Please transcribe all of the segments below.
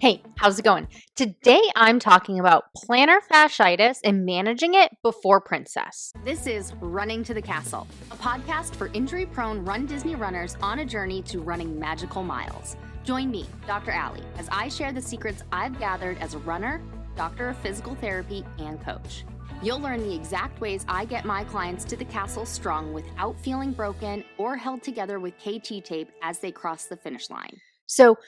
Hey, how's it going? Today I'm talking about plantar fasciitis and managing it before Princess. This is Running to the Castle, a podcast for injury-prone Run Disney runners on a journey to running magical miles. Join me, Dr. Allie, as I share the secrets I've gathered as a runner, doctor of physical therapy, and coach. You'll learn the exact ways I get my clients to the castle strong without feeling broken or held together with KT tape as they cross the finish line. So,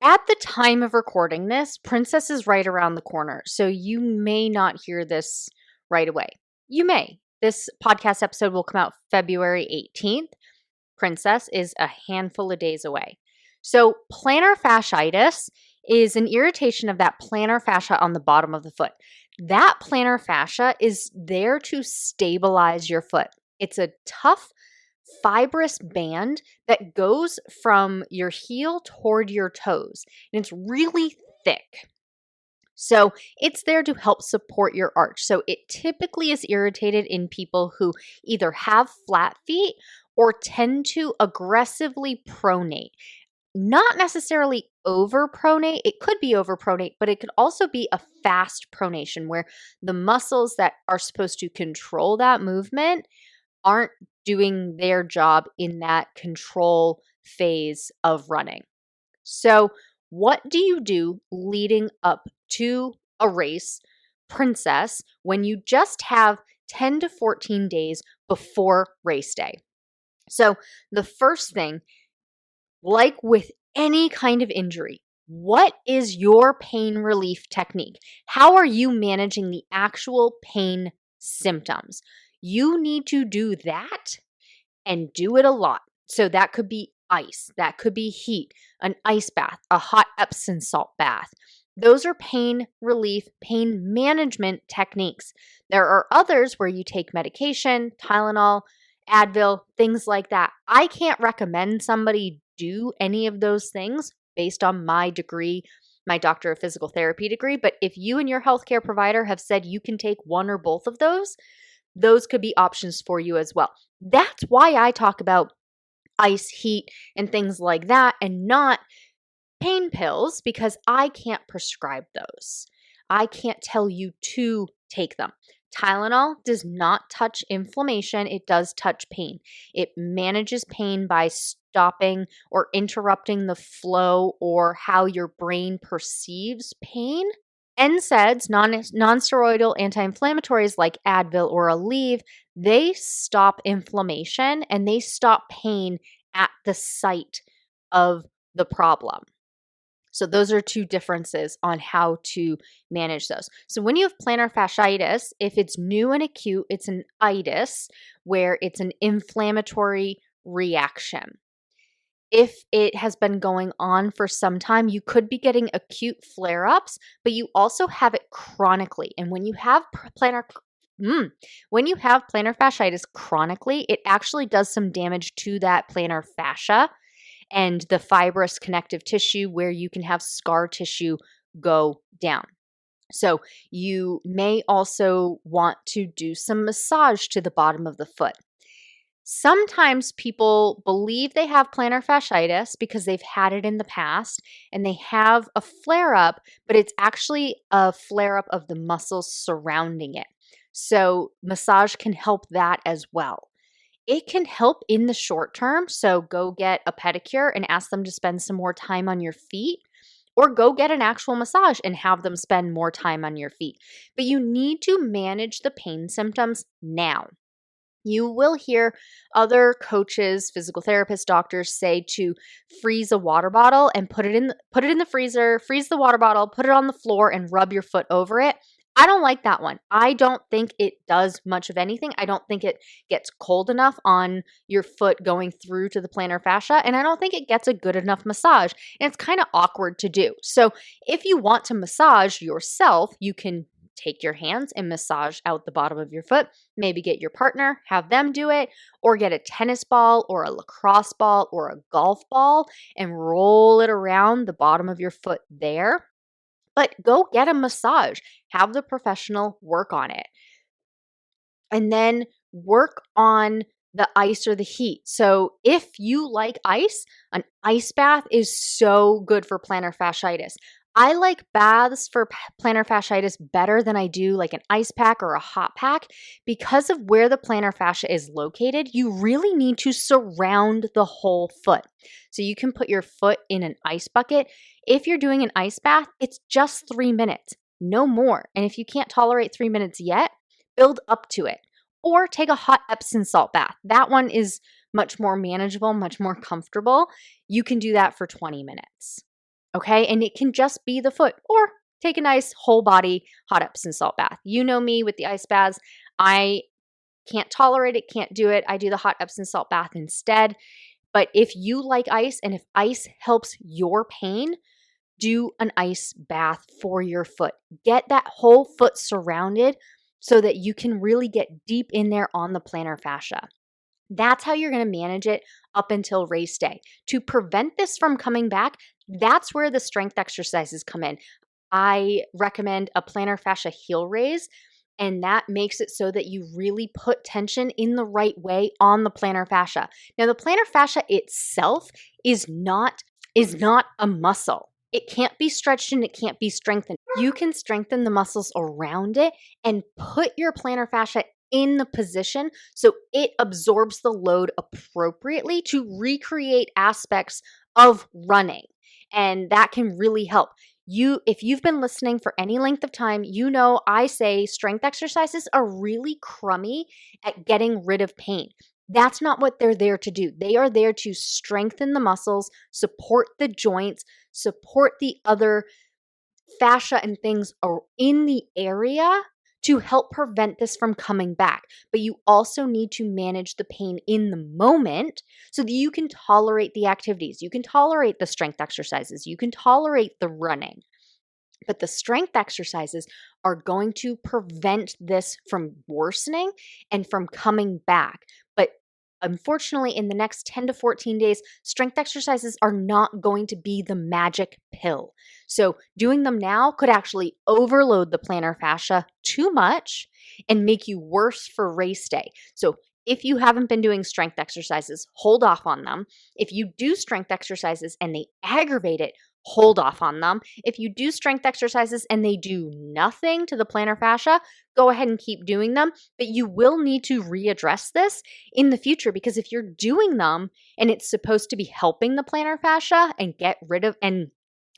at the time of recording this, Princess is right around the corner, so you may not hear this right away. You may. This podcast episode will come out February 18th. Princess is a handful of days away. So, plantar fasciitis is an irritation of that plantar fascia on the bottom of the foot. That plantar fascia is there to stabilize your foot. It's a tough, fibrous band that goes from your heel toward your toes, and it's really thick. So it's there to help support your arch. So it typically is irritated in people who either have flat feet or tend to aggressively pronate. Not necessarily overpronate. It could be overpronate, but it could also be a fast pronation where the muscles that are supposed to control that movement aren't doing their job in that control phase of running. So, what do you do leading up to a race, Princess, when you just have 10 to 14 days before race day? So, the first thing, like with any kind of injury, what is your pain relief technique? How are you managing the actual pain symptoms? You need to do that and do it a lot. So that could be ice, that could be heat, an ice bath, a hot Epsom salt bath. Those are pain relief, pain management techniques. There are others where you take medication, Tylenol, Advil, things like that. I can't recommend somebody do any of those things based on my degree, my doctor of physical therapy degree. But if you and your healthcare provider have said you can take one or both of those could be options for you as well. That's why I talk about ice, heat, and things like that, and not pain pills, because I can't prescribe those. I can't tell you to take them. Tylenol does not touch inflammation. It does touch pain. It manages pain by stopping or interrupting the flow or how your brain perceives pain. NSAIDs, non-steroidal anti-inflammatories like Advil or Aleve, they stop inflammation and they stop pain at the site of the problem. So those are two differences on how to manage those. So when you have plantar fasciitis, if it's new and acute, it's an itis, where it's an inflammatory reaction. If it has been going on for some time, you could be getting acute flare-ups, but you also have it chronically. And when you have plantar fasciitis chronically, it actually does some damage to that plantar fascia and the fibrous connective tissue where you can have scar tissue go down. So you may also want to do some massage to the bottom of the foot. Sometimes people believe they have plantar fasciitis because they've had it in the past and they have a flare-up, but it's actually a flare-up of the muscles surrounding it. So massage can help that as well. It can help in the short term, so go get a pedicure and ask them to spend some more time on your feet, or go get an actual massage and have them spend more time on your feet. But you need to manage the pain symptoms now. You will hear other coaches, physical therapists, doctors say to freeze a water bottle and put it in the freezer, freeze the water bottle, put it on the floor and rub your foot over it. I don't like that one. I don't think it does much of anything. I don't think it gets cold enough on your foot going through to the plantar fascia, and I don't think it gets a good enough massage, and it's kind of awkward to do. So if you want to massage yourself, you can take your hands and massage out the bottom of your foot. Maybe get your partner, have them do it, or get a tennis ball or a lacrosse ball or a golf ball and roll it around the bottom of your foot there. But go get a massage. Have the professional work on it. And then work on the ice or the heat. So if you like ice, an ice bath is so good for plantar fasciitis. I like baths for plantar fasciitis better than I do like an ice pack or a hot pack because of where the plantar fascia is located. You really need to surround the whole foot. So you can put your foot in an ice bucket. If you're doing an ice bath, it's just 3 minutes, no more. And if you can't tolerate 3 minutes yet, build up to it. Or take a hot Epsom salt bath. That one is much more manageable, much more comfortable. You can do that for 20 minutes. Okay, and it can just be the foot, or take a nice whole body hot Epsom salt bath. You know me with the ice baths. I can't tolerate it, can't do it. I do the hot Epsom salt bath instead. But if you like ice and if ice helps your pain, do an ice bath for your foot. Get that whole foot surrounded so that you can really get deep in there on the plantar fascia. That's how you're going to manage it up until race day. To prevent this from coming back, that's where the strength exercises come in. I recommend a plantar fascia heel raise, and that makes it so that you really put tension in the right way on the plantar fascia. Now, the plantar fascia itself is not a muscle. It can't be stretched and it can't be strengthened. You can strengthen the muscles around it and put your plantar fascia in the position so it absorbs the load appropriately to recreate aspects of running. And that can really help. If you've been listening for any length of time, you know I say strength exercises are really crummy at getting rid of pain. That's not what they're there to do. They are there to strengthen the muscles, support the joints, support the other fascia and things are in the area to help prevent this from coming back. But you also need to manage the pain in the moment so that you can tolerate the activities. You can tolerate the strength exercises. You can tolerate the running. But the strength exercises are going to prevent this from worsening and from coming back. But unfortunately, in the next 10 to 14 days, strength exercises are not going to be the magic pill. So doing them now could actually overload the plantar fascia too much and make you worse for race day. So if you haven't been doing strength exercises, hold off on them. If you do strength exercises and they aggravate it, hold off on them. If you do strength exercises and they do nothing to the plantar fascia, go ahead and keep doing them. But you will need to readdress this in the future because if you're doing them and it's supposed to be helping the plantar fascia and get rid of and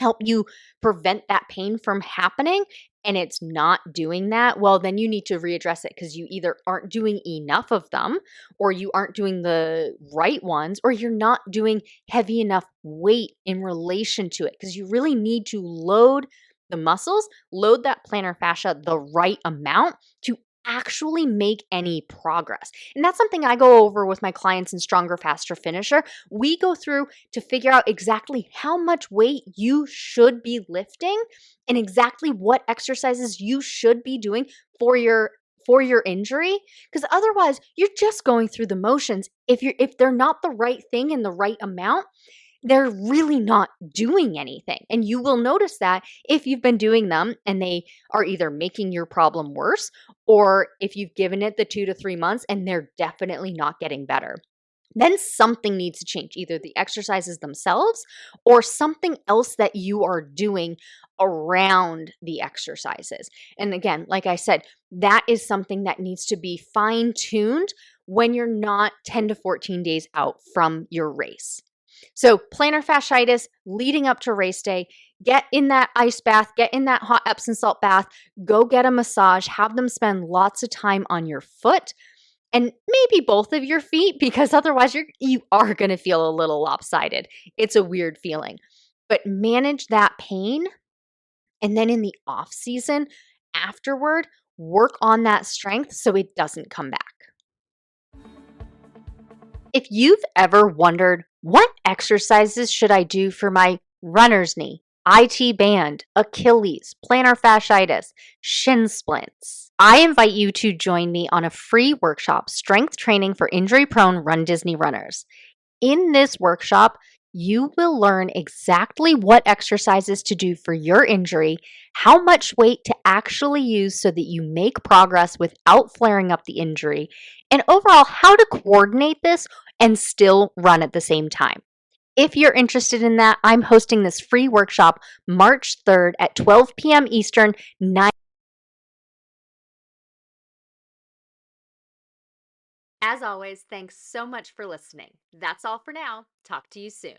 help you prevent that pain from happening and it's not doing that, well, then you need to readdress it because you either aren't doing enough of them or you aren't doing the right ones or you're not doing heavy enough weight in relation to it because you really need to load the muscles, load that plantar fascia the right amount to actually make any progress. And that's something I go over with my clients in Stronger, Faster, Finisher. We go through to figure out exactly how much weight you should be lifting and exactly what exercises you should be doing for your injury, because otherwise you're just going through the motions. If they're not the right thing in the right amount, they're really not doing anything. And you will notice that if you've been doing them and they are either making your problem worse, or if you've given it the 2 to 3 months and they're definitely not getting better. Then something needs to change, either the exercises themselves or something else that you are doing around the exercises. And again, like I said, that is something that needs to be fine-tuned when you're not 10 to 14 days out from your race. So plantar fasciitis leading up to race day, get in that ice bath, get in that hot Epsom salt bath, go get a massage, have them spend lots of time on your foot and maybe both of your feet because otherwise you are going to feel a little lopsided. It's a weird feeling. But manage that pain and then in the off season afterward, work on that strength so it doesn't come back. If you've ever wondered, what exercises should I do for my runner's knee, IT band, Achilles, plantar fasciitis, shin splints? I invite you to join me on a free workshop, Strength Training for Injury-Prone RunDisney Runners. In this workshop, You will learn exactly what exercises to do for your injury, how much weight to actually use so that you make progress without flaring up the injury, and overall, how to coordinate this and still run at the same time. If you're interested in that, I'm hosting this free workshop March 3rd at 12 p.m. Eastern, 9. As always, thanks so much for listening. That's all for now. Talk to you soon.